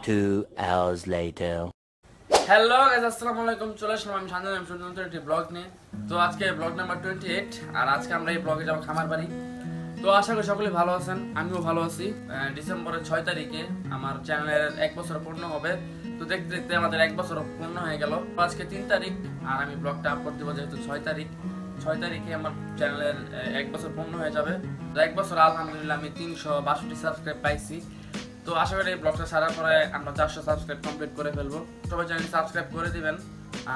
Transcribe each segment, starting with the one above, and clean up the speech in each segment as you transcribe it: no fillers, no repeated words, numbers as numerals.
2 hours later. Hello guys, আসসালামু আলাইকুম। চলে আসলাম আমি শান্তনু নতুন একটি ব্লগ নিয়ে। তো আজকে ব্লগ নাম্বার 28 আর আজকে আমরা এই ব্লগে যাব খামার বাড়ি। তো আশা করি সকলে ভালো আছেন, আমিও ভালো আছি। ডিসেম্বরের 6 তারিখে আমার চ্যানেলের 1 বছর পূর্ণ হবে। তো দেখতে দেখতে আমাদের 1 বছর পূর্ণ হয়ে গেল। আজকে 3 তারিখ আর আমি ব্লগটা আপলোড দেবো যেহেতু 6 তারিখে আমার চ্যানেলের 1 বছর পূর্ণ হয়ে যাবে। তো 1 বছর আলহামদুলিল্লাহ আমি 362 সাবস্ক্রাইব পাইছি। তো আশা করি এই ব্লগটা সারার পরে আমরা 400 সাবস্ক্রাইব কমপ্লিট করে ফেলবো। সবাই চ্যানেল সাবস্ক্রাইব করে দিবেন।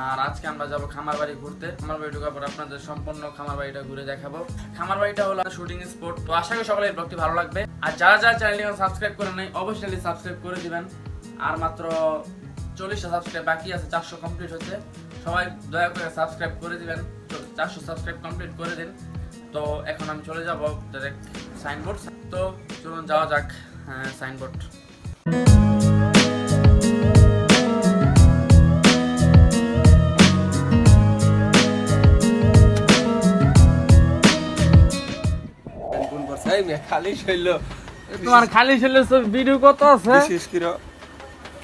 আর আজকে আমরা যাবো খামার বাড়ি ঘুরতে। খামার বাড়ি ঢোকার পর আপনাদের সম্পূর্ণ খামার বাড়িটা ঘুরে দেখাবো। খামার বাড়িটা হলো শুটিং স্পট। তো আশা করি সকলে এই ব্লগটি ভালো লাগবে। আর যারা যারা চ্যানেলটি সাবস্ক্রাইব করে নাই অবশ্যই সাবস্ক্রাইব করে দিবেন। আর মাত্র 40টা সাবস্ক্রাইব বাকি আছে 400 কমপ্লিট হচ্ছে। সবাই দয়া করে সাবস্ক্রাইব করে দিবেন। 400 সাবস্ক্রাইব কমপ্লিট করে দিন। তো এখন আমি চলে যাব ডাইরেক্ট সাইনবোর্ড। তো চলুন যাওয়া যাক সাইনবোর্ড। খালি শৈল তোমার খালি ছেলে ভিডিও কত আছে বিশেষ করে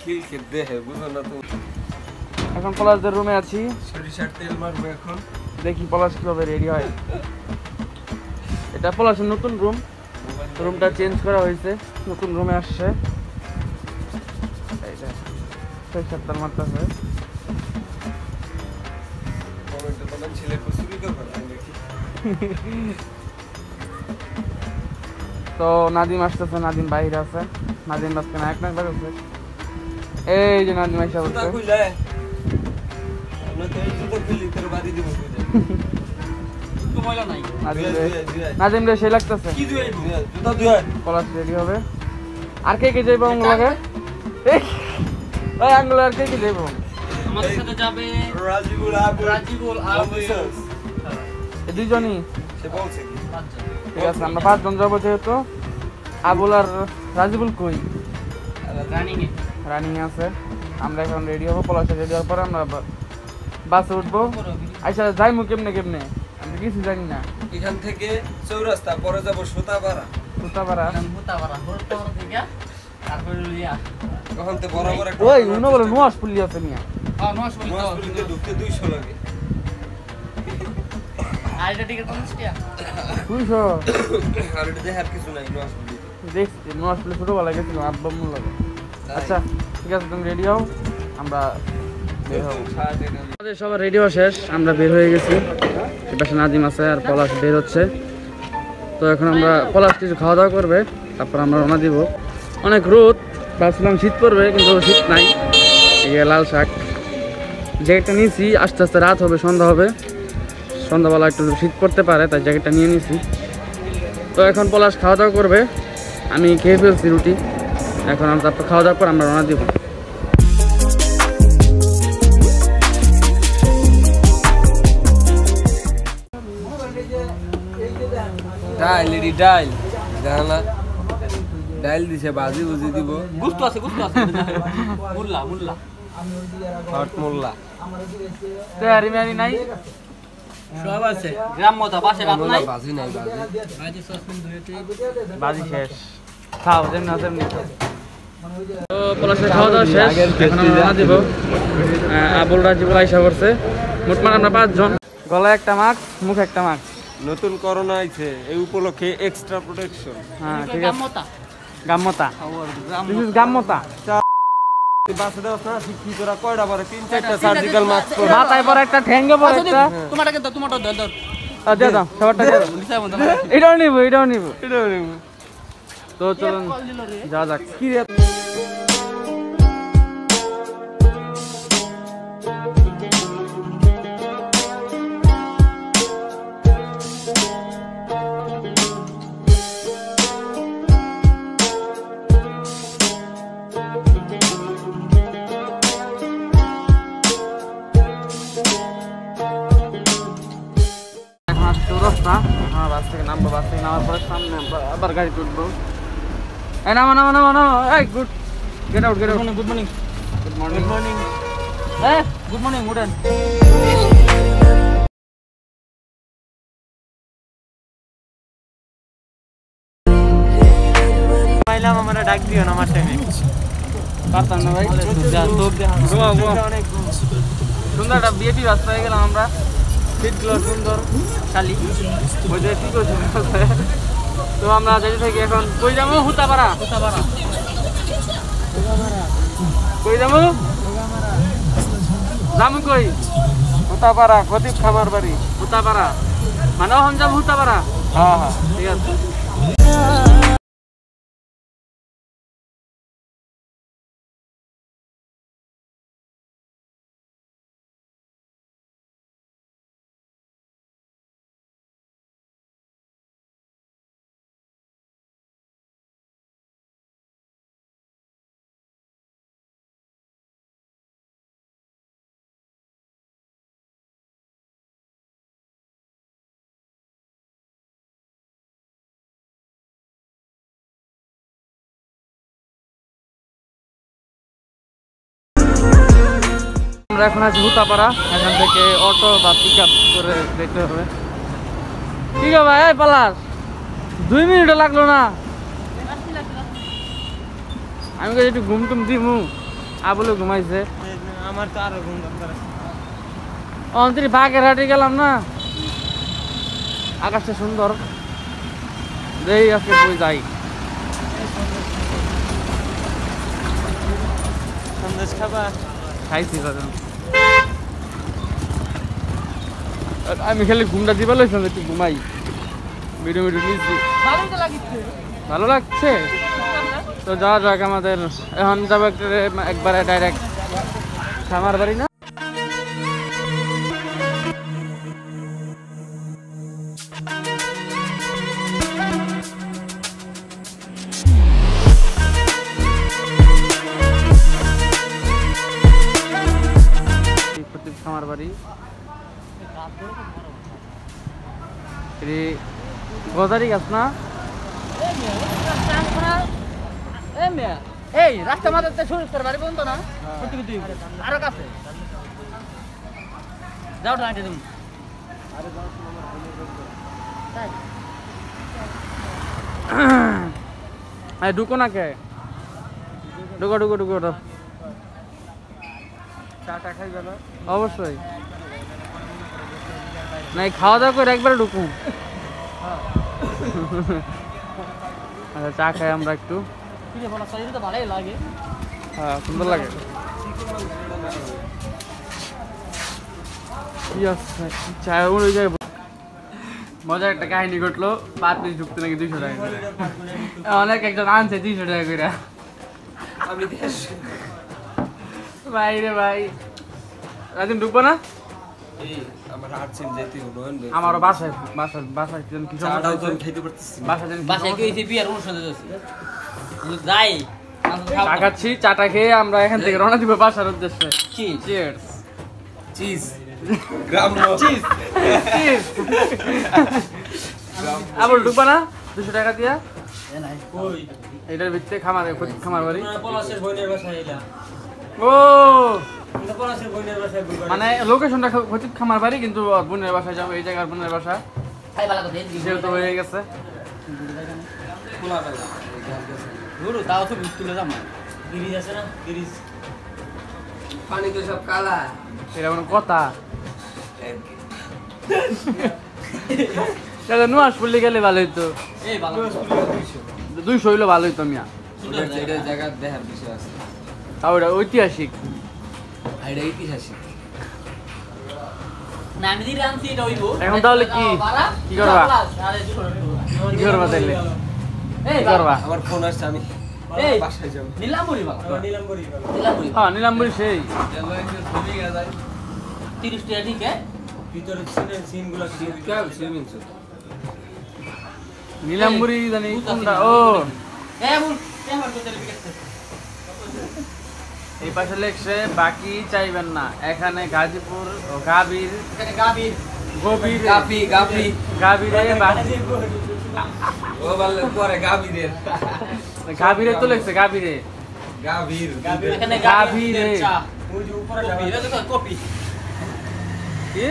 খিল খেত দেহে বুঝো না তুমি। এখন পলাশদের রুমে আছি, সরিষার তেল মারবো এখন। দেখি পলাশ কিভাবে রেডি হয়। এটা পলাশের নতুন রুম, রুমটা চেঞ্জ করা হয়েছে, নতুন রুমে আসছে। এইটা সরিষার তেল মারতেছে। কমেন্টে তোমার ছেলে চুরি তো করে দেখি। তো নাদিম আসতেছে, নাদিম বাইরে আছে। নাদিম বাসকে নায়ক নায়ক বাজছে। এই যে নাদিম আইসা বলছে নাদিম রে সেই লাগতেছে। পলাশ রেডি হবে। আর কে কে যাইবো আঙ্গুলাকে? এই আঙ্গুলা আর কে কে যাইবো? আমাদের সাথে যাবে রাজিবুল আবু এই দুইজনই। সে বলছে কি ঠিক আছে, আমরা 5 জন যাবো যেহেতু। আবুল আর রাজিবুল কই? রানিং আছে। আমরা এখন রেডি হবো। পলাশে রেডি হওয়ার পরে আমরা বাসে উঠবো। আচ্ছা যাইমু কেমনে কেমনে আমি কিছু জানি না। এখান থেকে চৌরাস্তা, পরে যাবো সুতাপাড়া। থেকে তারপরে লিয়া ওখান থেকে বরাবর একটা ওই উনো বলে নোয়াস পুলি আছে মিয়া। নোয়াজপুরিতে ঢুকতে 200 লাগে। আর এটা টিকিট 50 টাকা 200 আর এটা দেখার কিছু নাই নোয়াজপুরিতে। দেখছি নোয়াস পুলি ছোটবেলায় গেছিলাম, আব্বা মূল লাগে। আচ্ছা ঠিক আছে, তুমি রেডি হও, আমরা বের হবো। আমাদের সবার রেডি হওয়া শেষ, আমরা বের হয়ে গেছি। এপাশে নাদিম আছে আর পলাশ বের হচ্ছে। তো এখন আমরা পলাশ কিছু খাওয়া দাওয়া করবে, তারপর আমরা রওনা দিব। অনেক রোদ, ভাবছিলাম শীত পড়বে কিন্তু শীত নাই। এই লাল শাক জ্যাকেটটা নিয়েছি, আস্তে আস্তে রাত হবে, সন্ধ্যা হবে, সন্ধ্যাবেলা একটু শীত পড়তে পারে, তাই জ্যাকেটটা নিয়ে নিয়েছি। তো এখন পলাশ খাওয়া দাওয়া করবে, আমি খেয়ে ফেলছি রুটি। এখন আমরা তারপর খাওয়া দাওয়ার পর আমরা রওনা দিব। ডাইল জানা ডাইল দিছে, বাজি বুঝি দিব। গুস্ত আছে মুল্লা হট মোল্লা তৈরি মেয়ারি নাই, সব আছে। গ্রাম মতো পাশে ভাত নাই, বাজি নাই। বাজি সসপেন ধুয়েছে, বাজি শেষ, খাও যেমনি আছে তেমনি খাও। তো পলাশের খাওয়া দাওয়া শেষ, এখন আমরা রওনা দিব। আবুল রাজিবুল আইসা করছে। মোটমাট আমরা 5 জন। গলায় একটা মাস্ক, মুখে একটা মাস্ক। নতুন করোনা আইছে, এই উপলক্ষে এক্সট্রা প্রোটেকশন। হ্যাঁ ঠিক আছে, গামমতা গাম্মতা, দিস ইজ গাম্মতা। বাসে দাও না কি তোরা কয়টা পরে 3-4টা সার্জিক্যাল মাস্ক পরে মাথায় পরে একটা, ঠ্যাঙ্গে পরে একটা। তোমারটাকে দাও, তোমারটা ধর দিয়ে দাও, সবারটা দিয়ে দাও। এটাও নিব। তো চলুন যাওয়া যাক। কি রে চৌরাস্তা, হ্যাঁ বাস থেকে নামবো। বাস থেকে নামার পরে সামনে আবার গাড়ি উঠবো। এই নামো। এই good, get out. Good morning. Good morning উঠেন। পাইলাম, আমরা ডাক দিও না আমার টাইমে। পারতাম না ভাই সুন্দর একটা বিএপি বাস পেয়ে গেলাম আমরা সিটগুলো সুন্দর খালি ওই যে কি করছে তো আমরা যেতে থাকি এখন কই যাবো হুতাপাড়া কই যাবো যাবো কই হুতাপাড়া খতিব খামার বাড়ি হুতাপাড়া মানে ওখান যাবো হুতাপাড়া হ্যাঁ হ্যাঁ ঠিক আছে আমরা এখন আছি হুতাপাড়া এখান থেকে অটো বা পিক আপ করে যেতে হবে ঠিক আছে ভাই এই পালাস 2 মিনিটও লাগলো না আমি কাছে একটু ঘুম টুম দিমু আবুলে ঘুমাইছে আমার তো আরো ঘুম দরকার অন্তরি বাগের হাটে গেলাম না আকাশটা সুন্দর যেই আজকে বই যাই সন্দেশ খাবা খাইছি দাদা আমি খালি ঘুমটা দিবা লইছিলাম একটু ঘুমাই ভিডিও নিচ্ছি ভালো লাগছে তো যাওয়া যাক আমাদের এখন যাবো একবারে ডাইরেক্ট খামার বাড়ি না খামার বাড়ি গজারি গাছ না এই রাস্তা মাঝে শুরু করে বাড়ি বন্ধ না আরো কাছে যাও টাইটে তুমি ঢুকো না কে ঢুকো ঢুকো ঢুকো চাটা খাই যাবে অবশ্যই নাই খাওয়া দাওয়া করে একবারে ঢুকুন আচ্ছা চা খাই আমরা একটু তো ভালোই লাগে হ্যাঁ সুন্দর লাগে মজার একটা কাহিনী ঘটলো 5 মিনিট ঢুকতে নাকি 200 টাকা করে অনেক একজন আনছে 200 টাকা করে আমি ভাই রে ভাই রাজন ঢুকবো না আমার আর্টসেন যেতে হলো আমারও বাসায় কি চাটাও তো খেতে পারতেছি বাসায় কি হইছে বিয়ার অনুষ্ঠান হচ্ছে যাই চা খাচ্ছি চাটা খেয়ে আমরা এখান থেকে রওনা দিব বাসার উদ্দেশ্যে চিয়ার্স চিজ গ্রাম্য চিজ আবার ঢুকবা না 200 টাকা দিয়া কই এটার ভিতরে খামার বাড়ি পলাশের বইনের বাসায় এলা ও পলাশের বইনের বাসায় মানে লোকেশনটা খতিব খামার বাড়ি কিন্তু বোনের বাসায় যাবো এই জায়গার বোনের বাসা খাই ভালো কথা যেহেতু হয়ে গেছে খোলা বেলা গুরু তাও তো তুলে যাম গিরিজ আছে না গিরিজ পানি তো সব কালা এটা কোনো কথা দাদা নুয়াস পড়লে গেলে ভালো হইতো এই ভালো 200 হইলে ভালো হইতো মিয়া এটা জায়গা দেখার বিষয় আছে তাও এটা ঐতিহাসিক এটা ঐতিহাসিক না আমি দিই রামসি এটা হইবো এখন তাহলে কি কি করবা কি করবা তাইলে এই কি করবা আমার ফোন আসছে আমি এই বাসায় যাব নীলাম্বরি বাবা নীলাম্বরি নীলাম্বরি হ্যাঁ নীলাম্বরি সেই চলো একটু ছবি গায় 30 টাকা ঠিক আছে ভিতরে সিনগুলো কি সুইমিং সুট নীলাম্বরি জানি কোনটা ও এই বল আমার তো তেল বিকেছে এই পাশে লেখছে বাকি চাইবেন না এখানে গাজীপুর ও গাবীর এখানে গাবির গভীর গাবি গাবীরে ও বল পরে গাবিরের গাবীরে তো লেখছে গাবীরে গাবির এখানে গাভীরে। গাবির চা ওই যে উপরে কপি এটা তো কপি কি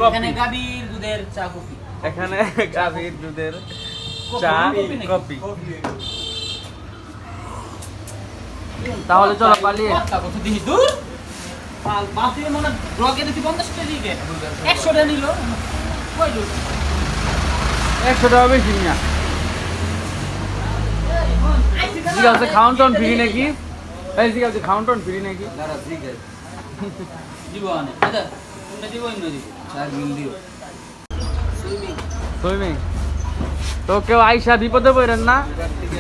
এখানে গাবির দুধের চা কপি এখানে গাভীর দুধের চা কফি তাহলে চলো পালিয়ে। বাসে মানে ব্লগে দিছি 50 টাকা দিয়ে 100 টাকা নিল কই দূর 100 টাকা বেশি না। ঠিক আছে, খাউন টাউন ফ্রি নাকি? এই ঠিক আছে, খাউন টাউন ফ্রি নাকি? দিব আনে আচ্ছা কোনটা দিব ইন্ন দিব 4 মিল দিও সুইমিং তো কেউ আইসা বিপদে পড়েন না,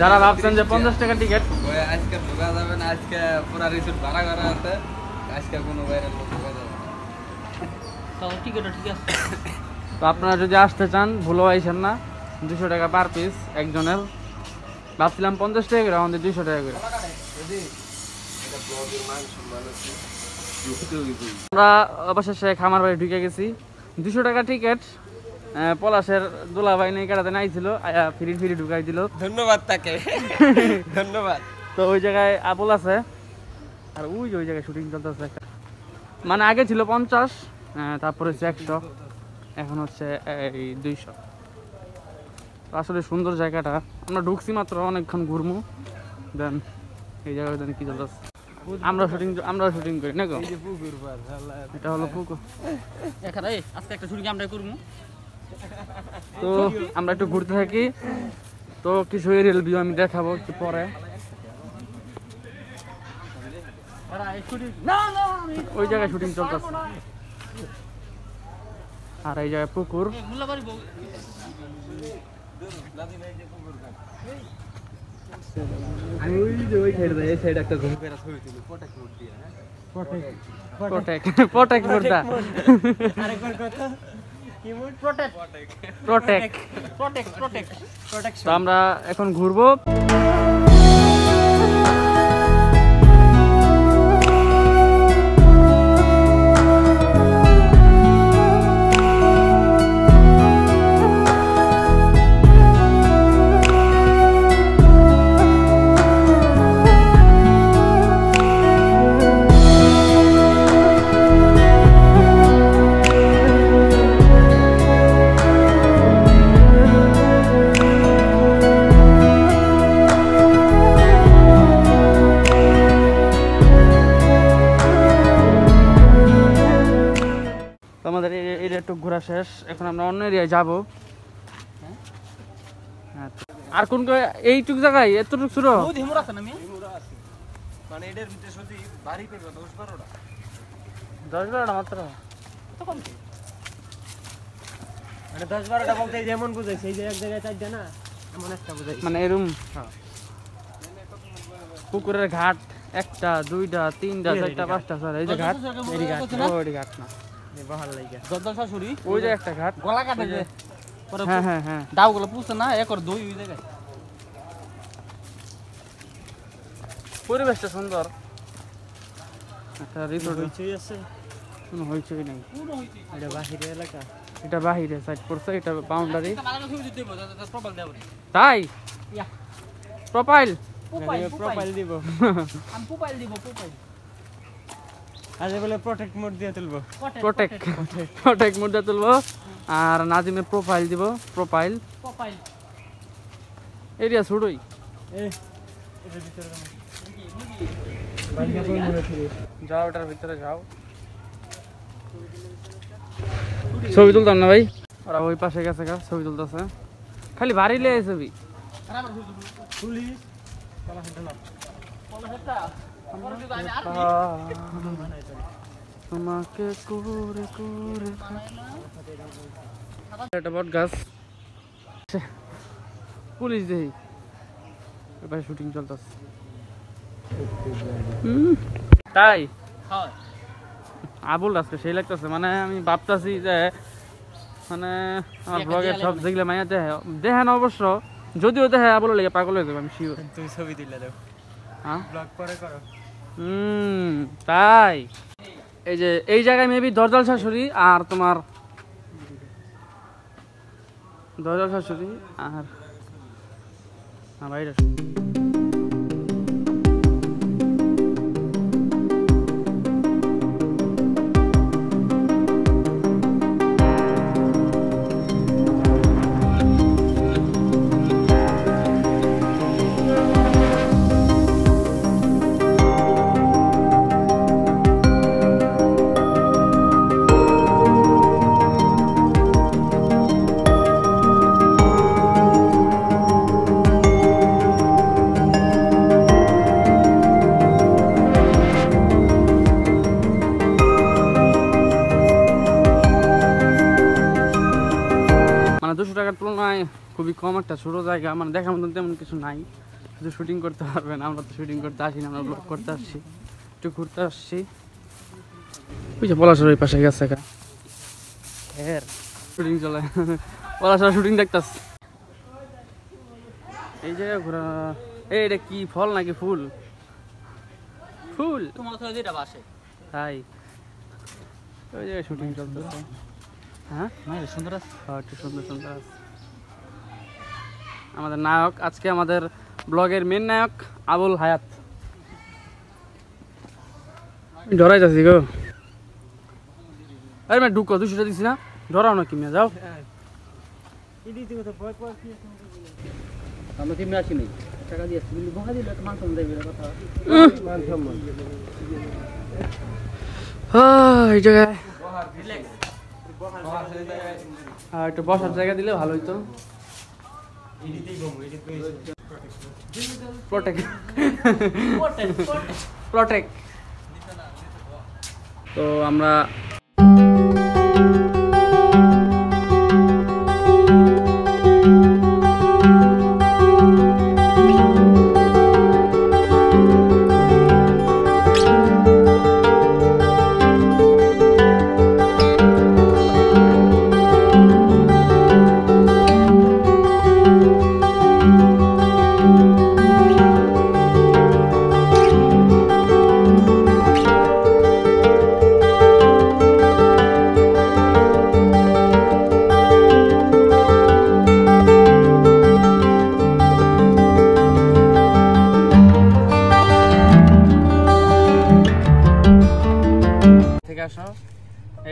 যারা ভাবছেন যে 50 টাকা টিকিট। আজকে ঢোকা যাবে না, আজকে পুরা রিসোর্ট ভাড়া করা আছে, আজকে কোনো বাইরের লোক ঢোকা যাবে না। তাও টিকিটটা ঠিক আছে। তো আপনারা যদি আসতে চান ভুলেও আইসেন না, 200 টাকা পার পিস একজনের। ভাবছিলাম 50 টাকা করে, আমাদের 200 টাকা করে। আমরা অবশেষে খামার বাড়ি ঢুকে গেছি। 200 টাকা টিকিট, পলাশের দুলাভাই নেই কাটাতে নাইছিল, ফ্রি ফ্রি ঢুকাই দিল। ধন্যবাদ তাকে, ধন্যবাদ। তো ওই জায়গায় আপল আছে, আর ওই জায়গায় শুটিং চলতেছে একটা। মানে আগে ছিল 50, তারপরে হচ্ছে 100, এখন হচ্ছে এই 200। তো আসলে সুন্দর জায়গাটা, আমরা ঢুকছি মাত্র, অনেকক্ষণ ঘুরমু, দেন এই জায়গায় দেন কি চলতেছে। আমরা শুটিং করি না গো, এটা হলো পুকুর। এখানে আজকে একটা শুটিং আমরা করব। তো আমরা একটু ঘুরতে থাকি, তো কিছু এরিয়াল ভিউ আমি দেখাবো একটু পরে। ওই জায়গায় শুটিং চলতেছে, আর এই জায়গায় পুকুর। তো আমরা এখন ঘুরবো। আমাদের এরিয়া একটু ঘোরা শেষ, এখন আমরা অন্য এরিয়ায় যাবো। আর কোন এইটুক জায়গায় এতটুক ছোট মানে এটার ভিতরে শুধু বাড়ি পেবে 10-12টা 10-12টা মাত্র। মানে 10-12টা বলতে যেমন বুঝাইছে, এই যে এক জায়গায় 4টা না, এমন একটা বুঝাইছে মানে এরম পুকুরের ঘাট 1টা 2টা 3টা 4টা 5টা 6টা, এই যে ঘাট, এই ঘাট, ওই ঘাট না, বহাল লাগা জলদল শাশুড়ি ওই যে একটা ঘাট, গলা কাটে যে পরে হ্যাঁ হ্যাঁ হ্যাঁ, দাওগুলো পুষে না একর দই ওই জায়গায়। পরিবেশটা সুন্দর, একটা রিসোর্ট হইচই আছে, কোনো হইচই নাই। এটা বাহিরের এলাকা, এটা বাহিরে সাইড পড়ছে, এটা বাউন্ডারি। প্রোফাইল দেব তাই ইয়া প্রোফাইল প্রোফাইল দিব, আমি প্রোফাইল দিব প্রোফাইল। আজ বলে প্রোটেক্ট মোড দিয়ে তুলবো, প্রোটেক্ট মুদ্রা তুলবো, আর নাজিমের প্রোফাইল দিব, প্রোফাইল এরিয়া ছুড়ই। যাও এটার ভিতরে যাও, ছবি তুলতাম না ভাই, ওরা ওই পাশে গেছে গা, ছবি তুলতেছে, খালি বাড়ি লে ছবি। পুলিশ তোমাকে করে করে একটা বট গাছ, পুলিশ দেখি এবার শুটিং চলতেছে। তাই আবুল আজকে সেই লাগতেছে, মানে আমি ভাবতেছি যে মানে আমার ব্লগের সব যেগুলো মাইয়া দেখেন অবশ্য, যদিও দেখে আবুল লেগে পাগল হয়ে যাবে, আমি শিওর। তুমি ছবি দিলে দাও, হ্যাঁ ব্লগ পরে করো। তাই এই যে এই জায়গায় মেবি দরজাল শাশুড়ি আর তোমার দরজাল শাশুড়ি আর বাইরে খুবই কম একটা ছোট জায়গা, মানে দেখার মতন তেমন কিছু নাই, শুধু শুটিং করতে পারবেন। আমরা তো শুটিং করতে আসি না, আমরা ব্লগ করতে আসছি, একটু ঘুরতে আসছি। ওই যে পলাশের ওই পাশে গেছে শুটিং চলে, পলাশের শুটিং দেখতেছি। এই জায়গা ঘোরা, এটা কি ফল নাকি ফুল? ফুল তোমার তো যেটা বাসে তাই ওই জায়গায় শুটিং চলতেছে। হ্যাঁ সুন্দর আছে, একটু সুন্দর সুন্দর আছে। আমাদের নায়ক আজকে, আমাদের ব্লগের মেন নায়ক আবুল হায়াত। ডরাই যাচ্ছি গো, আরে मैं ঢুকো 200 টাকা দিছি না, ডরাও না কিনে যাও। আমরা কিমে আসি নাই, টাকা দিয়ে আসছি, কিন্তু বকা দিলে মান সম্মান দেবে কথা, মান সম্মান। এই জায়গায় একটু বসার জায়গা দিলে ভালো হইতো। প্রটেক্ট। তো আমরা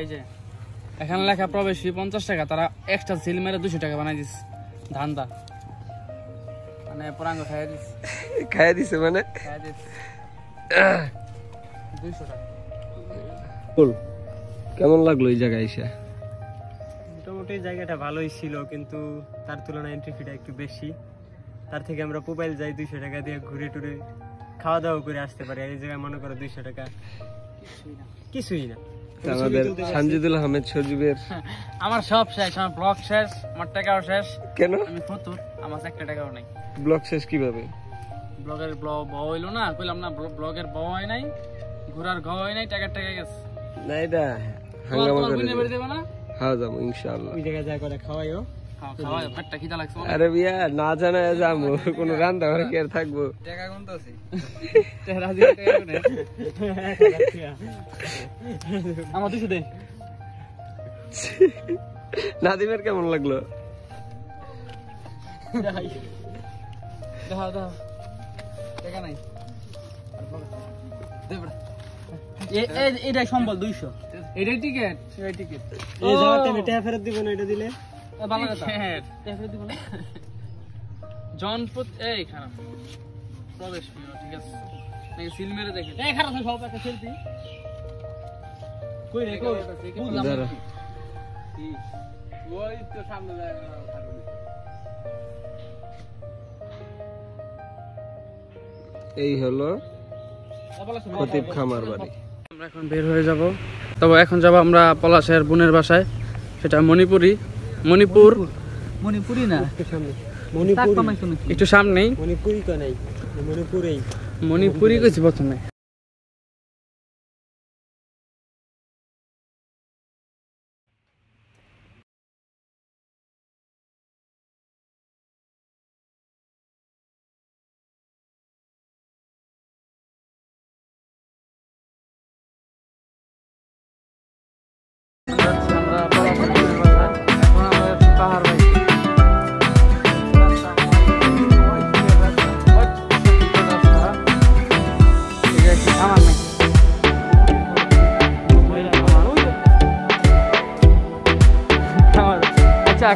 এই যে এখানে লেখা প্রবেশ ফি 50 টাকা, তারা এক্সট্রা সিল মেরে 200 টাকা বানাই দিস। ধান্দা মানে পুরাঙ্গ খাইয়া দিছে মানে 200 টাকা। কেমন লাগলো এই জায়গায় এসে? মোটামুটি জায়গাটা ভালোই ছিল, কিন্তু তার তুলনায় এন্ট্রি ফিটা একটু বেশি। তার থেকে আমরা মোবাইল যাই 200 টাকা দিয়ে ঘুরে টুরে খাওয়া দাওয়া করে আসতে পারি। আর এই জায়গায় মনে করো 200 টাকা কিছুই না। আমাদের সানজিদুল আহমেদ সজীবের আমার সব শেষ, আমার ব্লগ শেষ, আমার টাকাও শেষ। কেন? আমি ফতুর, আমার একটা টাকাও নাই। ব্লগ শেষ কিভাবে? ব্লগের বউ হইলো না, কইলাম না ব্লগের বউ হয় নাই, ঘোরার ঘর হয় নাই, টাকা গেছে না। এটা হাঙ্গামা করে দেবে না? হ্যাঁ যাবো ইনশাআল্লাহ। ওই জায়গায় যা করে খাওয়াইও। খাওয়াই পেটটা খিদা লাগছে। আরে বিয়া না জানা যাবো, কোনো রান্না ঘরে কি আর থাকবো? টাকা গুনতে আছি। আমার 200 দে। নাদিমের কেমন লাগলো? দাও টাকা নাই। এটাই সম্বল 200, এটাই টিকিট, এই টিকিট। এই জায়গাতে আমি টাকা ফেরত দিব না, এটা দিলে ভালো কথা। টাকা দিব না। জনপদ এই খারাপ প্রবেশ ফি, ঠিক আছে নাকি সিল মেরে দেখে। এই খারাপ সব একটা সেলফি কই রে কই বুঝলাম না কি ওই তো সামনে যায় না। এই হলো খতিব খামার বাড়ি। আমরা এখন বের হয়ে যাব, তবে এখন যাব আমরা পলাশের বোনের বাসায়, সেটা মণিপুরি। মণিপুরি না, একটু সামনেই। মণিপুরি তো নাই, মণিপুরি কইছি প্রথমে।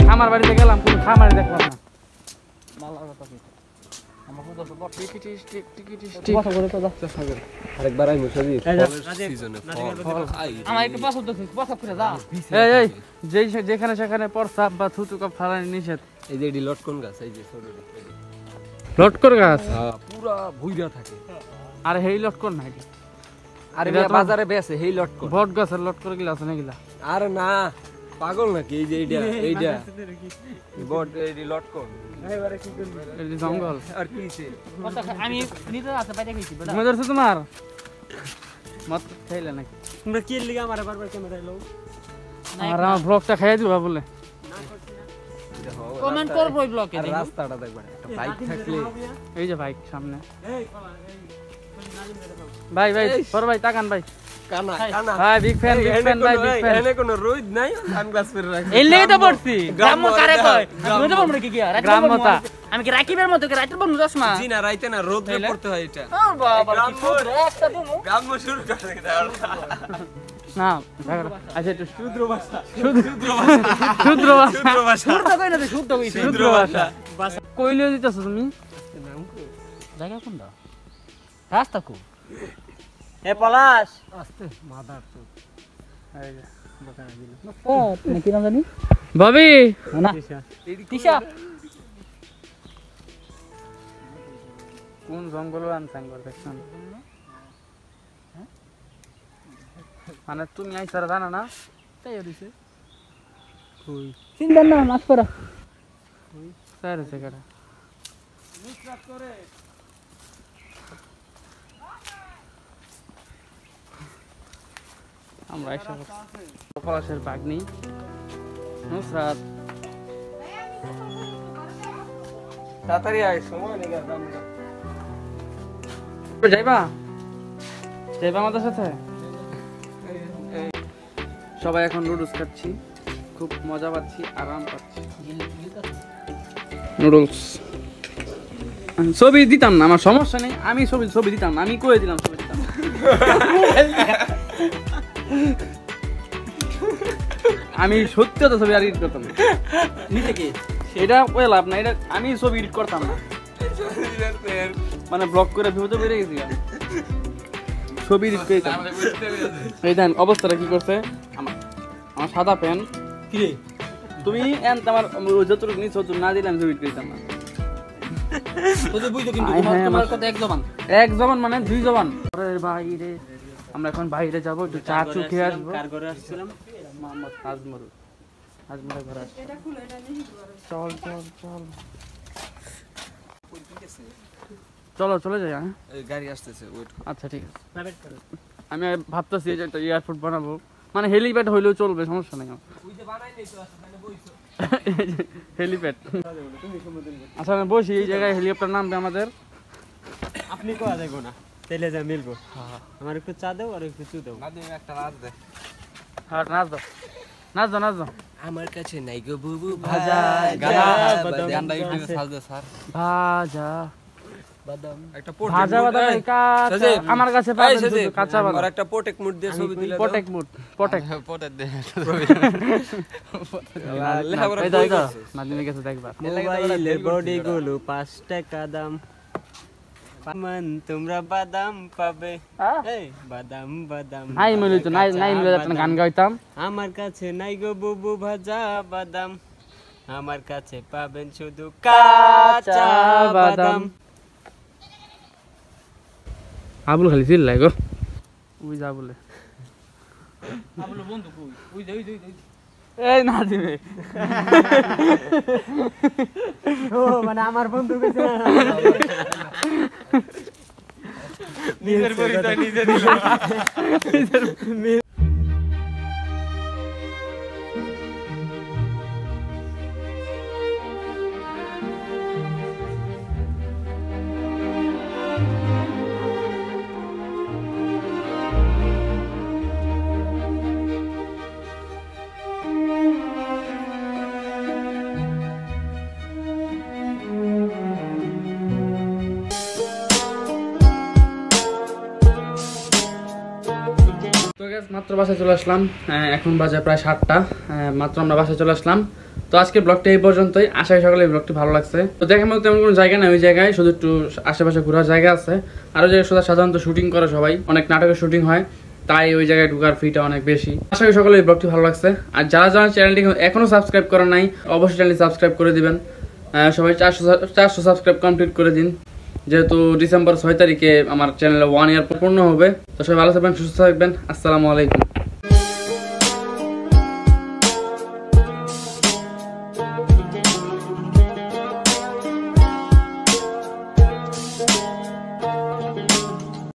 খামার বাড়িতে গেলাম, কোনো খামারে দেখলাম না। যেখানে সেখানে প্রস্রাব বা থুতু কাপ ফালানি নিষেধ। এই যে এটি লটকন গাছ, এই যে লটকর গাছ পুরা ভুইরা থাকে। আরে হেই লটকর না, এটি আরে বাজারে বেচে হেই লটকন। বট গাছের লটকর গিলা আছে না গিলা? আরে না, পাগল নাকি এই যে এইটা বট এই লটকন এবারে কি করবি এই যে জঙ্গল আর কি আছে আমি নিতে আছে বাইরে গেছি বেটা ঘুমে ধরছে তোমার মত খাইলে নাকি তোমরা কি লিগা আমার বারবার ক্যামেরায় লও আর আমার ব্লগটা খাইয়ে দিবা বলে কমেন্ট করবো ওই ব্লকে আর রাস্তাটা দেখবা একটা বাইক থাকলে এই যে বাইক সামনে এই পালা এই ভাই ভাই পর ভাই তাকান ভাই কানা কানা ভাই বিগ ফ্যান ভাই বিগ ফ্যান এনে কোনো রোদ নাই সানগ্লাস পরে রাখি এই লেগে তো পড়ছি গ্রাম্য কারে কয় গ্রাম্য। বুঝতে পারবো কি কি আর গ্রাম্যতা। আমি কি রাকিবের মতো কি রাইতের বন্ধু চশমা জি না রাইতে না রোদ পড়তে হয় এটা ও বাবা কি ফুট একটা দিমু গ্রাম্য শুরু করে না আচ্ছা একটু শুদ্র ভাষা শুদ্র ভাষা শুদ্ধ কই না তো শুদ্ধ কইছে শুদ্র ভাষা কইলে দিতেছো তুমি জায়গা কোনটা রাস্তা কো এ পলাশ ও তুমি কি নাম জানি ভাবি না তিশা কোন জঙ্গল আনছাং দেখছেন মানে তুমি আইসারা জানা না তাই হইছে কই চিন্তা না মাছ পড়া স্যার সেখানে আমরা এসে পলাশের বাঘ নেই নুসরাত তাড়াতাড়ি আয় সময় নেই আমরা যাইবা যাইবা আমাদের সাথে সবাই এখন নুডলস খাচ্ছি খুব মজা পাচ্ছি আরাম পাচ্ছি নুডলস ছবি দিতাম না আমার সমস্যা নেই আমি ছবি দিতাম না আমি করে দিলাম ছবি দিতাম না। আমি সত্যি তো ছবি আর এডিট করতাম না নিতে কি এটা ওই লাভ না এটা আমি ছবি এডিট করতাম না মানে ব্লক করে ভিউ তো বেড়ে গেছি আমি। ছবি এডিট করে দিতাম এই দেন অবস্থাটা কি করছে আমার আমার সাদা প্যান কি রে তুমি আমার যতটুকু নিচ্ছ না দিলে আমি ছবি এডিট করে দিতাম না তোদের বুঝতো কিন্তু আয় হ্যাঁ, তোমার আমার- কথা এক জবান এক জবান মানে দুই জবান বাইরে আমরা এখন বাইরে যাবো একটু চা চু খেয়ে আসবো কার ঘরে আসছিলাম মোহাম্মদ আজমরুল আজমরের ঘরে আসবো চল চল চল চলো চলে যাই হ্যাঁ এই গাড়ি আসতেছে ওয়েট আচ্ছা ঠিক আছে আমি ভাবতেছি যে একটা এয়ারপোর্ট বানাবো মানে হেলিপ্যাড হইলেও চলবে সমস্যা নেই আমার। হেলিপ্যাড আচ্ছা আমি বসি এই জায়গায় হেলিকপ্টার নামবে আমাদের আপনি কোয়া দেখো না তেলে যা মিলবো আমার একটু চা দাও আর একটু চু দাও না দিন একটা রাত দে হ্যাঁ নাচ দাও নাচ দাও নাচ দাও আমার কাছে নাই গো বুবু ভাজা গানটা ইউটিউবে সার্চ দে স্যার ভাজা বাদাম একটা ভাজা বাদাম এই কাঁচা আমার কাছে পাবেন শুধু কাঁচা বাদাম আর একটা পোটেক মুড দিয়ে ছবি দিলে পটেক মুড পটেক পোটেক দে এই দাও এই দাও নাদিনের কাছে দেখবা মোবাইলে বডি গুলো 5 টাকা দাম মান তোমরা বাদাম পাবে এই বাদাম বাদাম নাই মিলি তো নাই নাই মিলে একটা গান গাইতাম আমার কাছে নাই গো বুবু ভাজা বাদাম আমার কাছে পাবেন শুধু কাঁচা বাদাম আবুল খালি চিল্লাই গো উই যা বলে আবলো বন্ধু কই ওই যে এই না দিবে ও মানে আমার বন্ধু গেছে নিজের পরিচয় নিজে দিল তো গাইস মাত্র বাসায় চলে আসলাম এখন বাজে প্রায় 7টা মাত্র আমরা বাসায় চলে আসলাম তো আজকে ব্লগটা এই পর্যন্তই আশা করি সকলে ব্লগটি ভালো লাগছে তো দেখার মতো তেমন কোনো জায়গা নেই ওই জায়গায় শুধু একটু আশেপাশে ঘোরার জায়গা আছে আর ওই জায়গায় সাধারণত শুটিং করে সবাই অনেক নাটকের শুটিং হয় তাই ওই জায়গায় ঢোকার ফিটা অনেক বেশি আশা করি সকলে এই ব্লগটি ভালো লাগছে আর যারা যারা চ্যানেলটি এখনো সাবস্ক্রাইব করা নাই অবশ্যই চ্যানেলটি সাবস্ক্রাইব করে দিবেন সবাই 400 সাবস্ক্রাইব কমপ্লিট করে দিন যেহেতু ডিসেম্বর 6 তারিখে আমার চ্যানেলে 1 ইয়ার পূর্ণ হবে তো সবাই ভালো থাকবেন সুস্থ থাকবেন আসসালামু আলাইকুম